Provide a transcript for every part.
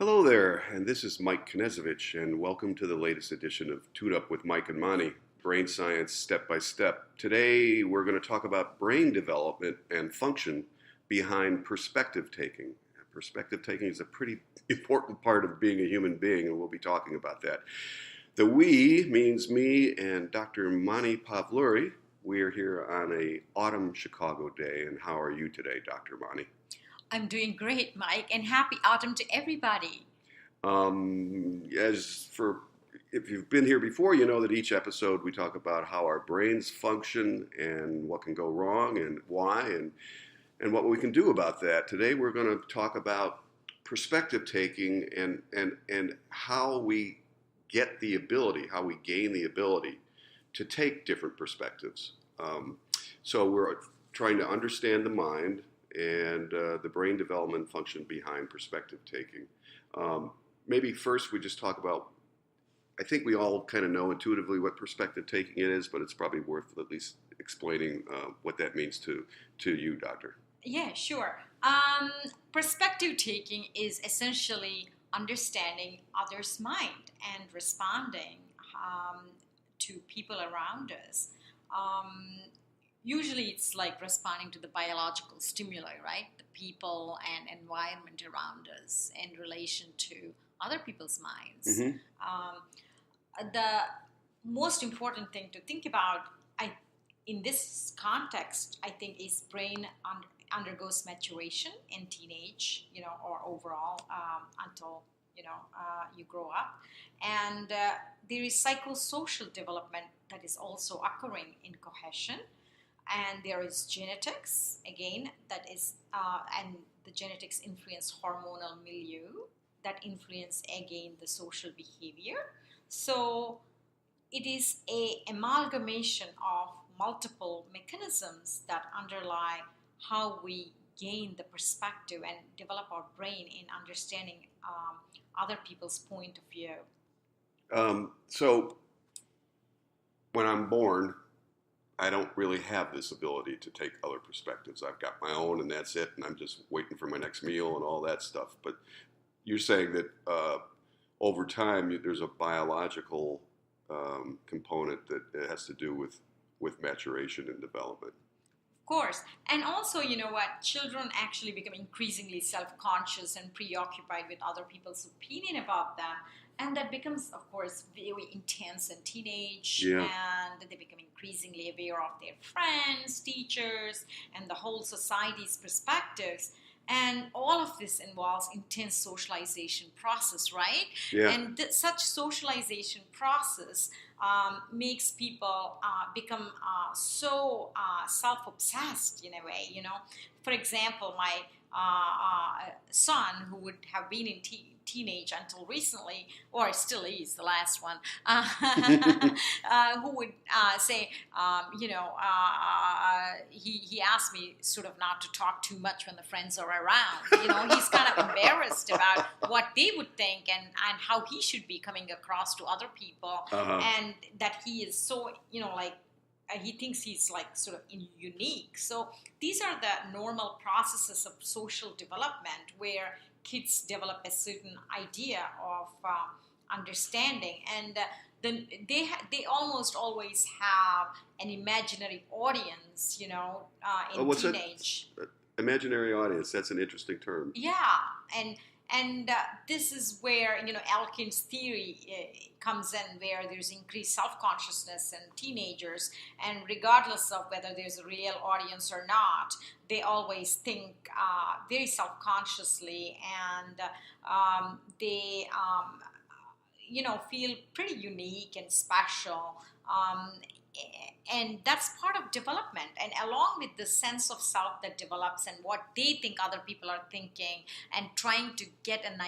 Hello there, and this is Mike Knezovich, and welcome to the latest edition of Tune Up with Mike and Monty, Brain Science Step by Step. Today we're going to talk about brain development and function behind perspective taking. Perspective taking is a pretty important part of being a human being, and we'll be talking about that. The we means me and Dr. Mani Pavluri. We're here on a autumn Chicago day, and how are you today, Dr. Mani? I'm doing great, Mike, and happy autumn to everybody. If you've been here before, you know that each episode we talk about how our brains function and what can go wrong and why and what we can do about that. Today we're going to talk about perspective taking and how we get the ability, how we gain the ability to take different perspectives. So we're trying to understand the mind and the brain development function behind perspective taking. Maybe first we just talk about, I think we all kind of know intuitively what perspective taking it is, but it's probably worth at least explaining what that means to you, Doctor. Yeah, sure. Perspective taking is essentially understanding others' mind and responding to people around us. Usually it's like responding to the biological stimuli, right? The people and environment around us in relation to other people's minds. The most important thing to think about in this context, I think, is brain undergoes maturation in teenage, or overall until, you grow up. And there is psychosocial development that is also occurring in cohesion. And there is genetics, again, that is, and the genetics influence hormonal milieu that influence, again, the social behavior. So it is a amalgamation of multiple mechanisms that underlie how we gain the perspective and develop our brain in understanding other people's point of view. So when I'm born, I don't really have this ability to take other perspectives. I've got my own and that's it, and I'm just waiting for my next meal and all that stuff. But you're saying that over time there's a biological component that has to do with maturation and development. Of course. And also, you know what, children actually become increasingly self-conscious and preoccupied with other people's opinion about them. And that becomes, of course, very intense in teenage. Yeah. And they become increasingly aware of their friends, teachers, and the whole society's perspectives. And all of this involves intense socialization process, right? Yeah. And such socialization process makes people become so self-obsessed in a way, For example, my son, who would have been in teenage until recently, or still is the last one, who would say, he asked me sort of not to talk too much when the friends are around. He's kind of embarrassed about what they would think and how he should be coming across to other people, and that he is so, he thinks he's like sort of unique. So these are the normal processes of social development where kids develop a certain idea of understanding, and then they almost always have an imaginary audience, in teenage. That? Imaginary audience. That's an interesting term. Yeah, and this is where, Elkin's theory comes in, where there's increased self-consciousness in teenagers, and regardless of whether there's a real audience or not, they always think very self-consciously, and they, feel pretty unique and special. And that's part of development, and along with the sense of self that develops and what they think other people are thinking, and trying to get an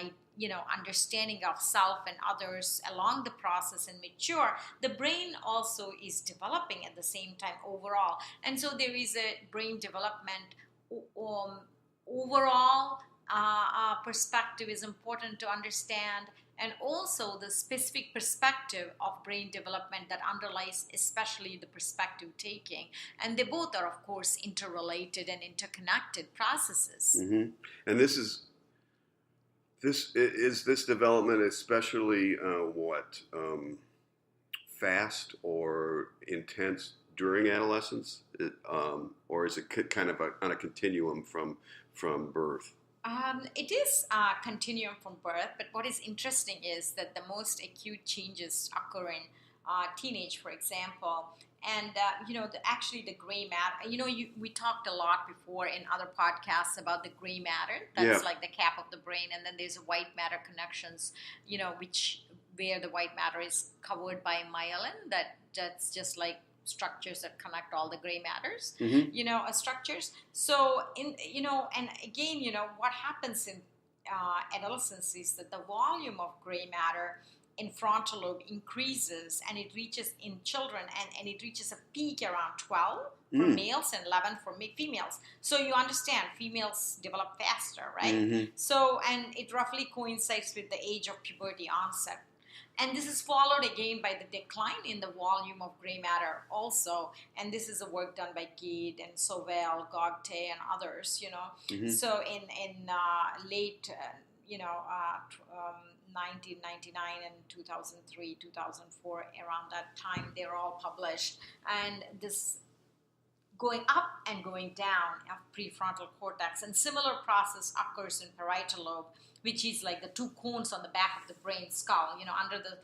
understanding of self and others along the process and mature, the brain also is developing at the same time overall. And so there is a brain development overall. Perspective is important to understand, and also the specific perspective of brain development that underlies especially the perspective taking. And they both are, of course, interrelated and interconnected processes. Mm-hmm. And this is This development especially fast or intense during adolescence, or is it kind of on a continuum from birth? It is a continuum from birth, but what is interesting is that the most acute changes occur in teenage, for example. And actually the gray matter. We talked a lot before in other podcasts about the gray matter. That's like the cap of the brain, and then there's white matter connections. Where the white matter is covered by myelin. That's just like structures that connect all the gray matters, structures. So and again, what happens in adolescence is that the volume of gray matter in frontal lobe increases, and it reaches in children, and it reaches a peak around 12 for males and 11 for females. So you understand, females develop faster, right? So, and it roughly coincides with the age of puberty onset. And this is followed again by the decline in the volume of gray matter also. And this is a work done by Gade and Sauvel, Gogte, and others, So in late, 1999 and 2003, 2004, around that time, they're all published. And this going up and going down of prefrontal cortex. And similar process occurs in parietal lobe, which is like the two cones on the back of the brain skull, under the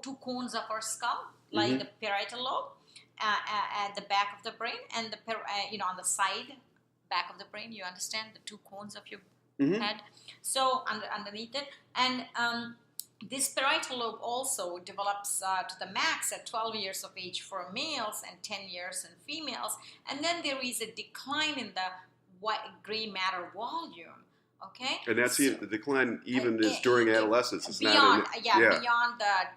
two cones of our skull, like the parietal lobe at the back of the brain, and on the side back of the brain, you understand, the two cones of your head. So underneath it. And this parietal lobe also develops to the max at 12 years of age for males and 10 years in females. And then there is a decline in the gray matter volume. Okay, and that's the decline even is during adolescence. It's beyond, beyond the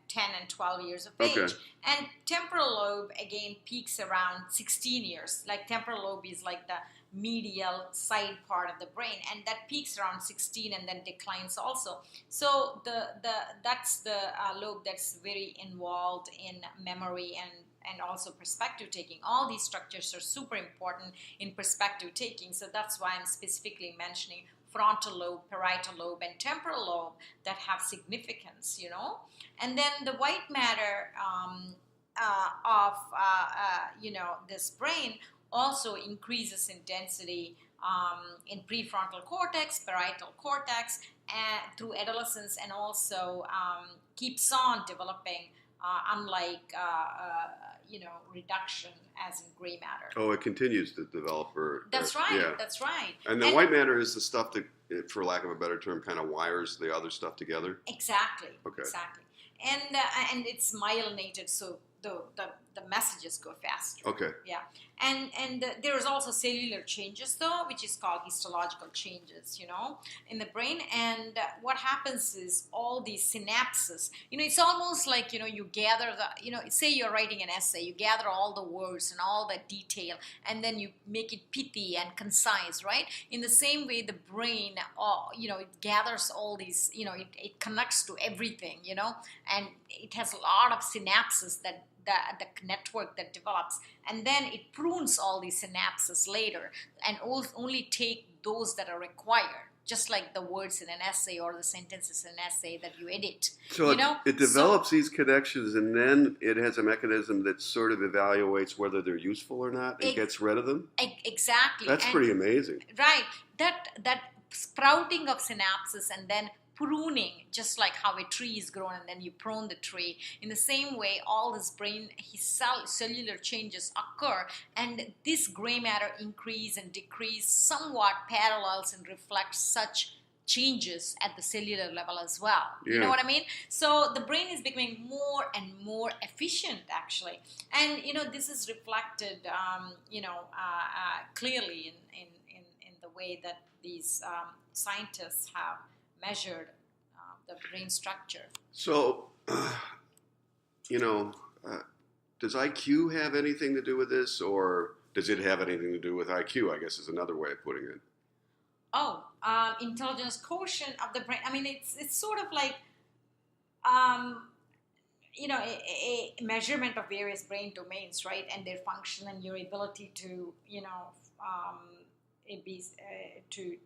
10 and 12 years of age. And temporal lobe again peaks around 16 years. Like temporal lobe is like the medial side part of the brain, and that peaks around 16 and then declines also. So that's the lobe that's very involved in memory and also perspective taking. All these structures are super important in perspective taking. So that's why I'm specifically mentioning frontal lobe, parietal lobe, and temporal lobe that have significance, And then the white matter of this brain also increases in density in prefrontal cortex, parietal cortex, through adolescence, and also keeps on developing, unlike reduction as in gray matter. Oh, it continues to develop. That's right. Yeah. That's right. And the white matter is the stuff that, for lack of a better term, kind of wires the other stuff together. Exactly. Okay. Exactly. And it's myelinated, so the messages go faster. Okay. Yeah. And there is also cellular changes, though, which is called histological changes, in the brain. And what happens is all these synapses, it's almost like, you gather say you're writing an essay, you gather all the words and all the detail, and then you make it pithy and concise, right? In the same way, the brain, it gathers all these, it connects to everything, and it has a lot of synapses that the network that develops, and then it prunes all these synapses later and only take those that are required, just like the words in an essay or the sentences in an essay that you edit. So it develops these connections, and then it has a mechanism that sort of evaluates whether they're useful or not. It gets rid of them. Exactly. That's pretty amazing. Right. That sprouting of synapses and then pruning, just like how a tree is grown and then you prune the tree. In the same way, all this brain cellular changes occur, and this gray matter increase and decrease somewhat parallels and reflects such changes at the cellular level as well. Yeah. You know what I mean? So the brain is becoming more and more efficient, actually. And, this is reflected, clearly in the way that these scientists have measured the brain structure. So, does IQ have anything to do with this, or does it have anything to do with IQ, I guess is another way of putting it? Oh, intelligence quotient of the brain. I mean, it's sort of like, a measurement of various brain domains, right? And their function and your ability to,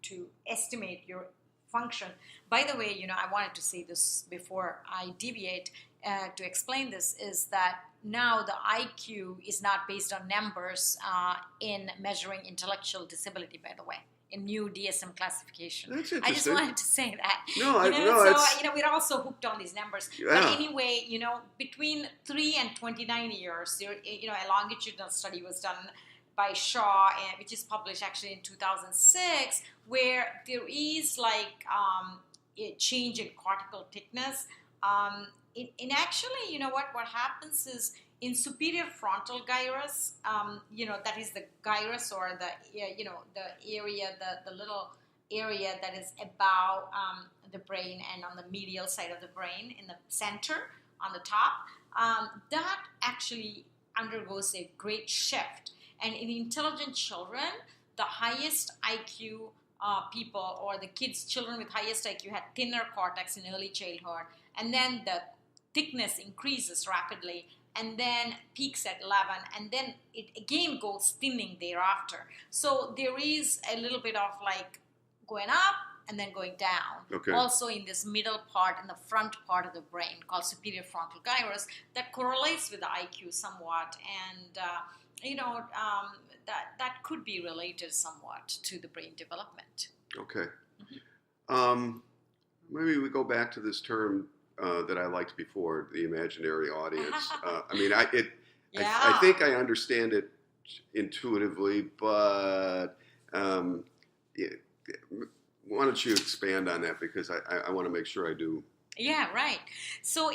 to estimate your function. By the way, I wanted to say this before I deviate to explain this, is that now the IQ is not based on numbers in measuring intellectual disability, by the way, in new DSM classification. That's interesting. I just wanted to say that. No, we're also hooked on these numbers. Yeah. But anyway, between 3 and 29 years, a longitudinal study was done by Shaw, which is published actually in 2006, where there is like a change in cortical thickness. In actually, what happens is in superior frontal gyrus, that is the gyrus, or the area, the little area that is above the brain and on the medial side of the brain in the center on the top, that actually undergoes a great shift. And in intelligent children, the highest IQ people, or the children with highest IQ, had thinner cortex in early childhood, and then the thickness increases rapidly and then peaks at 11, and then it again goes thinning thereafter. So there is a little bit of like going up and then going down. Okay. Also in this middle part, in the front part of the brain called superior frontal gyrus, that correlates with the IQ somewhat, and that could be related somewhat to the brain development. Okay. Maybe we go back to this term that I liked before, the imaginary audience. I think I understand it intuitively, but why don't you expand on that, because I want to make sure I do. Yeah, right. So,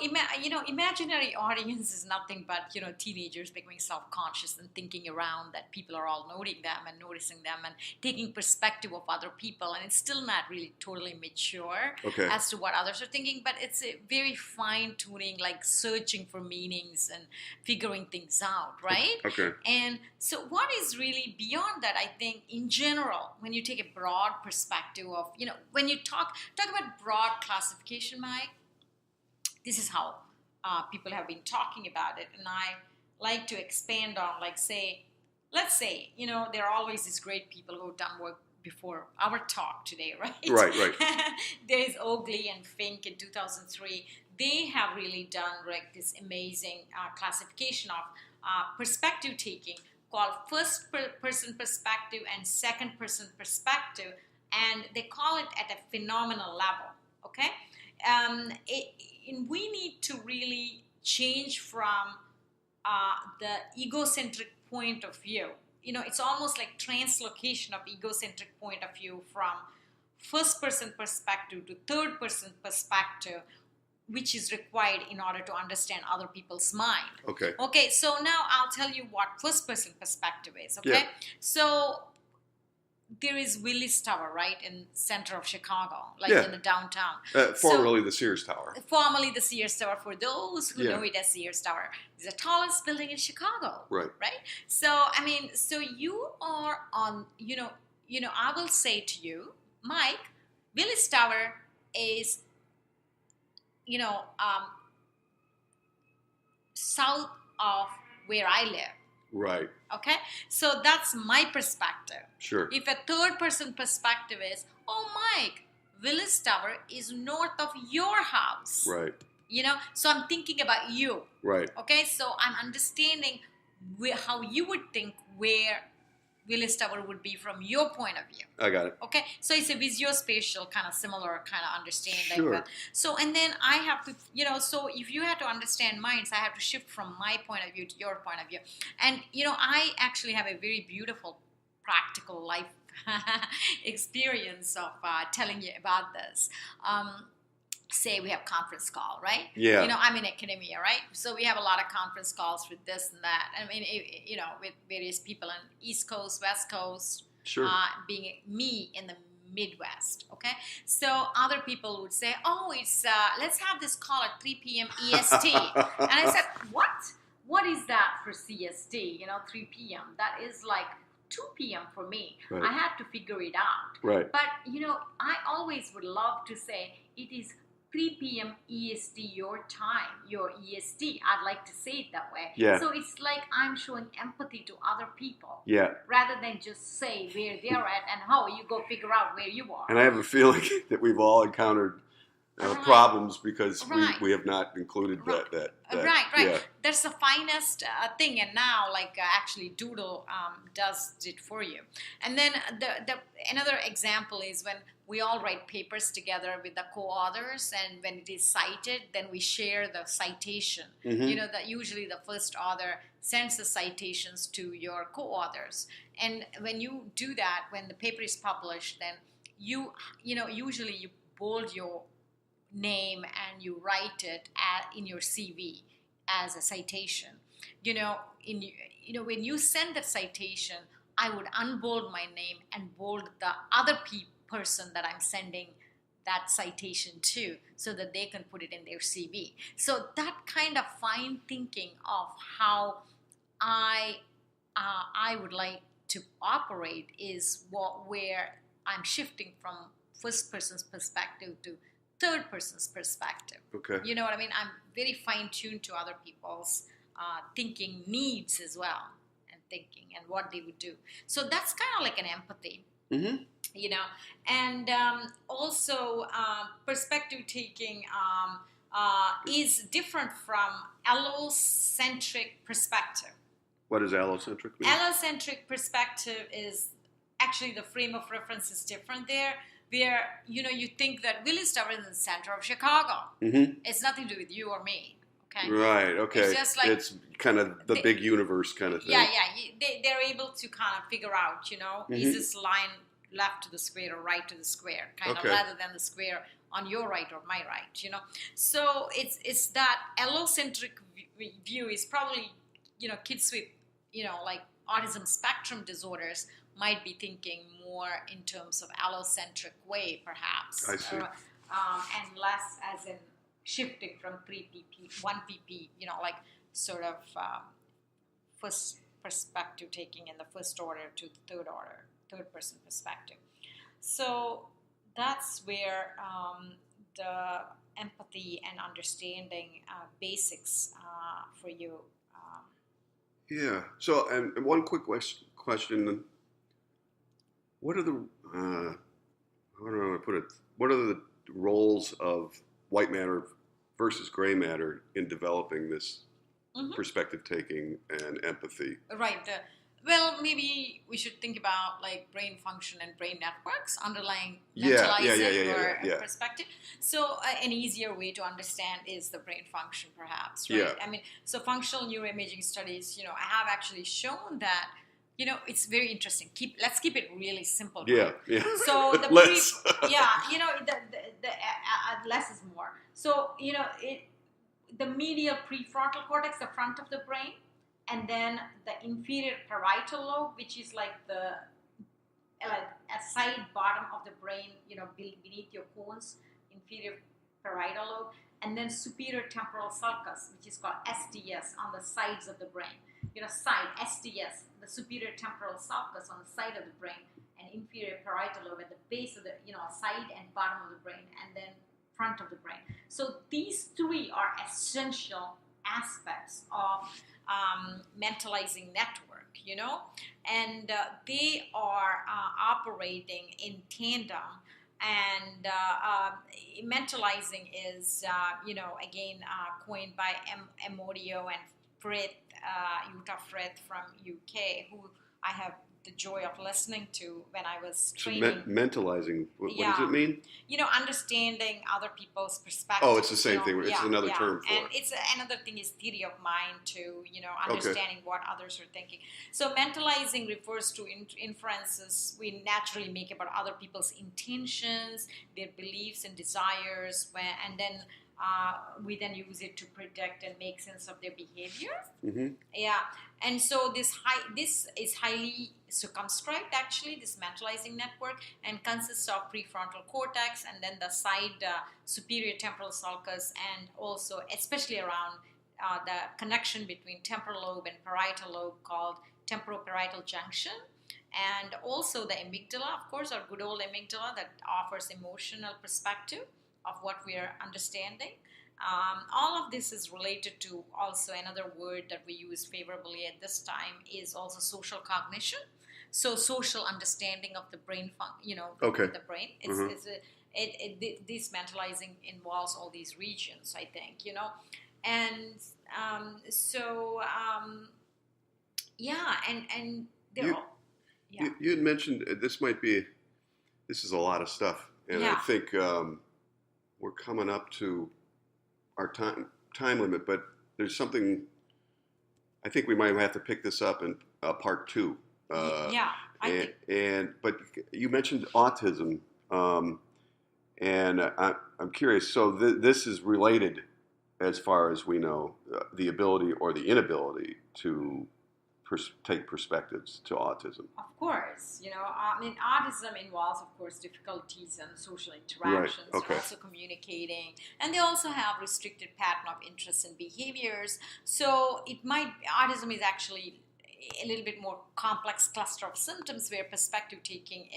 imaginary audience is nothing but, teenagers becoming self-conscious and thinking around that people are all noting them and noticing them and taking perspective of other people. And it's still not really totally mature as to what others are thinking, but it's a very fine-tuning, like searching for meanings and figuring things out, right? Okay. And so what is really beyond that, I think, in general, when you take a broad perspective of, when you talk about broad classification, Mike, this is how people have been talking about it, and I like to expand on, let's say, there are always these great people who have done work before our talk today, right? Right. There's Oakley and Fink in 2003. They have really done this amazing classification of perspective taking called first-person perspective and second-person perspective, and they call it at a phenomenal level, okay? We need to really change from the egocentric point of view. It's almost like translocation of egocentric point of view from first-person perspective to third-person perspective, which is required in order to understand other people's mind. Okay, so now I'll tell you what first-person perspective is, okay? Yeah. So there is Willis Tower, right, in center of Chicago, in the downtown. Formerly the Sears Tower. Formerly the Sears Tower, for those who know it as Sears Tower. It's the tallest building in Chicago. Right. So, so you are on, I will say to you, Mike, Willis Tower is, south of where I live. Right. Okay? So that's my perspective. Sure. If a third-person perspective is, oh, Mike, Willis Tower is north of your house. Right. So I'm thinking about you. Right. Okay? So I'm understanding how you would think where Willis Tower would be from your point of view. I got it. Okay? So it's a visuospatial kind of similar kind of understanding. Sure. So, and then I have to, so if you had to understand minds, I have to shift from my point of view to your point of view. And, I actually have a very beautiful practical life experience of telling you about this. Say we have conference call, right? Yeah. I'm in academia, right? So we have a lot of conference calls with this and that. I mean, with various people on East Coast, West Coast. Sure. Being me in the Midwest, okay? So other people would say, oh, it's let's have this call at 3 p.m. EST. And I said, what? What is that for CST? 3 p.m. That is like 2 p.m. for me. Right. I have to figure it out. Right. But, I always would love to say it is 3 p.m. EST, your time, your EST. I'd like to say it that way. Yeah. So it's like I'm showing empathy to other people. Yeah. Rather than just say where they're at and how you go figure out where you are. And I have a feeling that we've all encountered problems because we have not included that. Right. Yeah. That's the finest thing, and now actually Doodle does it for you. And then the another example is when we all write papers together with the co-authors, and when it is cited, then we share the citation. Mm-hmm. That usually the first author sends the citations to your co-authors, and when you do that, when the paper is published, then usually you bold your name and you write it in your CV as a citation. When you send that citation, I would unbold my name and bold the other person that I'm sending that citation to, so that they can put it in their CV. So that kind of fine thinking of how I would like to operate is where I'm shifting from first person's perspective to third person's perspective. Okay. You know what I mean? I'm very fine-tuned to other people's thinking needs as well, and thinking and what they would do. So that's kind of like an empathy. Mm-hmm. And also perspective taking is different from allocentric perspective. What does allocentric mean? Allocentric perspective is actually the frame of reference is different there, where you think that Willis Tower is in the center of Chicago. Mm-hmm. It's nothing to do with you or me. Okay. Right. Okay. It's just like it's kind of the big universe kind of thing. Yeah. They're able to kind of figure out, Mm-hmm. is this line left to the square or right to the square, kind of, rather than the square on your right or my right. So it's that allocentric view is probably kids with like autism spectrum disorders might be thinking more in terms of allocentric way, perhaps. I see. And less as in shifting from 3 pp, 1 pp, like sort of first perspective taking in the first order to the third person perspective. So that's where the empathy and understanding basics for you. Yeah. So, and one quick question. What are the, how do I want to put it? What are the roles of white matter versus gray matter in developing this perspective taking and empathy? Right. Well, maybe we should think about like brain function and brain networks underlying mentalizing or perspective. So an easier way to understand is the brain function, perhaps, right? Yeah. I mean, so functional neuroimaging studies, I have actually shown that, it's very interesting. Let's keep it really simple. Yeah, right? yeah. So the less. the less is more. So the medial prefrontal cortex, the front of the brain, and then the inferior parietal lobe, which is like a side bottom of the brain, beneath your cones, inferior parietal lobe, and then superior temporal sulcus, which is called SDS, on the sides of the brain. Side SDS, the superior temporal sulcus on the side of the brain, and inferior parietal lobe at the base of the, side and bottom of the brain, and then front of the brain. So these three are essential aspects of mentalizing network, and they are operating in tandem. And mentalizing is, again, coined by Emodio and Frith, Utah Frith from UK, who I have the joy of listening to when I was training. Mentalizing, what does it mean? Understanding other people's perspectives. Oh, it's the same thing. It's another term for it. And it's another thing is theory of mind too, understanding what others are thinking. So mentalizing refers to inferences we naturally make about other people's intentions, their beliefs and desires, and then we then use it to predict and make sense of their behavior. Mm-hmm. Yeah, and so this is highly circumscribed, actually, this mentalizing network, and consists of prefrontal cortex and then the side superior temporal sulcus, and also especially around the connection between temporal lobe and parietal lobe called temporoparietal junction. And also the amygdala, of course, our good old amygdala that offers emotional perspective of what we are understanding. All of this is related to also another word that we use favorably at this time is also social cognition. So social understanding of the brain, Okay. the brain. This mentalizing involves all these regions, I think, and yeah, and they're You, all, yeah, you had mentioned this is a lot of stuff, and I yeah. think we're coming up to our time limit, but there's something I think we might have to pick this up in part two. Yeah, I think. But you mentioned autism, and I'm curious. So this is related, as far as we know, the ability or the inability to take perspectives to autism. Of course, I mean, autism involves, of course, difficulties in social Right. interactions, Okay. also communicating, and they also have restricted pattern of interests and behaviors. So autism is actually a little bit more complex cluster of symptoms where perspective taking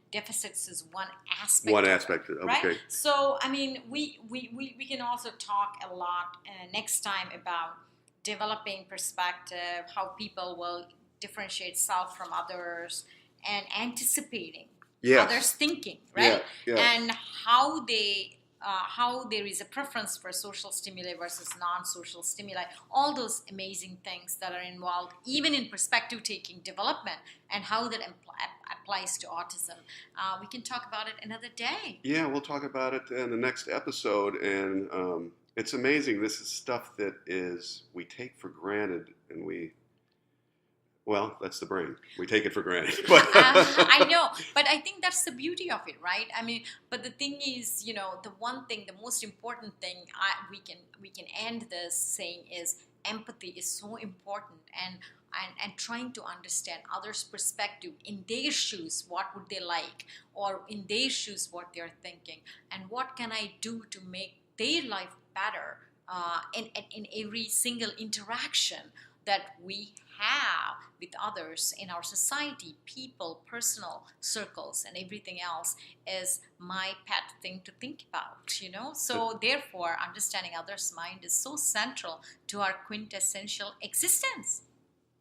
deficits is one aspect. One of aspect. it, Okay. right? So, I mean, we can also talk a lot next time about developing perspective, how people will differentiate self from others, and anticipating others' thinking, right? Yeah. Yeah. And how there is a preference for social stimuli versus non-social stimuli. All those amazing things that are involved, even in perspective-taking development, and how that applies to autism. We can talk about it another day. Yeah, we'll talk about it in the next episode, and it's amazing. This is stuff that we take for granted, and well, that's the brain. We take it for granted. But I know, but I think that's the beauty of it, right? I mean, but the thing is, the most important thing we can end this saying is empathy is so important, and trying to understand others' perspective in their shoes, what would they like, or in their shoes, what they're thinking, and what can I do to make their life better in every single interaction that we have with others in our society, people, personal circles, and everything else is my pet thing to think about, So therefore, understanding others' mind is so central to our quintessential existence.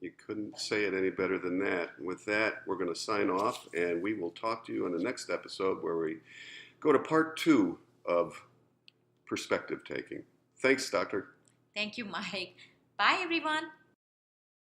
you couldn't say it any better than that. With that, we're going to sign off, and we will talk to you in the next episode where we go to part 2 of perspective taking. Thanks, Doctor. Thank you, Mike. Bye, everyone.